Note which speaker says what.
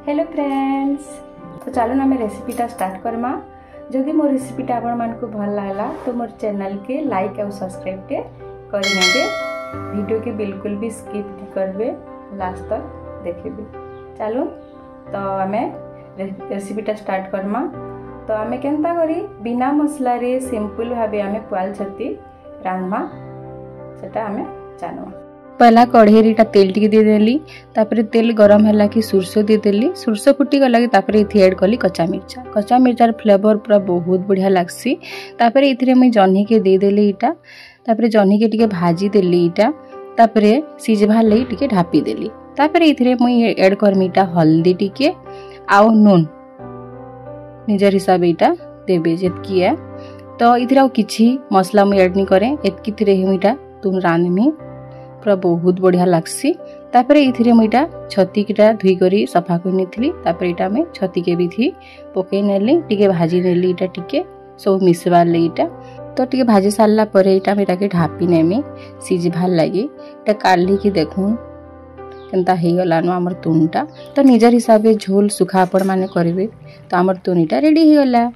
Speaker 1: Hello friends, तो चलो ना रेसिपीटा स्टार्ट करमा। जदि मो रेसिपीटा आपण मानकु भल लागला तो मोर चैनल के लाइक और सब्सक्राइब के करि नेबे। वीडियो के बिल्कुल भी स्किप नहीं करबे, लास्ट तक देखबे। चलो तो आमे रेसिपीटा स्टार्ट करमा। तो आमे केनता करी बिना मसला रे सिंपल भाबे आमे पुआल छती रांधमा, सेटा आमे जानवा। पहला कढ़ेरी तेल टी दे देली, तापरे तेल गरम है कि सुरस दे देली। सुरस फुटी गला कि तापरे इथि ऐड कली कच्चा मिर्चा। कच्चा मिर्चार फ्लेवर पूरा बहुत बढ़िया लागसी। तापरे इथिरे मुई जह्नी के दे देली इटा, तापरे जह्नी के टिके भाजी देली इटा, तापरे सिझबार लई टिके ढापी देली। तापरे इथिरे मुई ऐड करमी इटा हल्दी टिके आउ नून निजर हिसाब इटा देबे जेतकी है। तो इथिरे आउ किछि मसला मुई ऐड नहीं करे, एतकी थिरे ही इटा तुम रांधमी पूरा बहुत बढ़िया लागसी। तापरे इथिरे मुईटा छती किटा धुई करी सफा कर नेथली। तापरे इटा में छती के भी थी पकई नेली, टिके भाजी नेली इटा टिके सब मिसबार ले इटा। तो टिके भाजी सारला परे इटा में के ढापी नेमी सिझबार लगी। इटा काढ़ी की देखून केनता हे गलानो हमर तुनटा। तो निजर हिसाब झोल सुखा आपण माने करबे। तो हमर तुनीटा रेडी हे गला।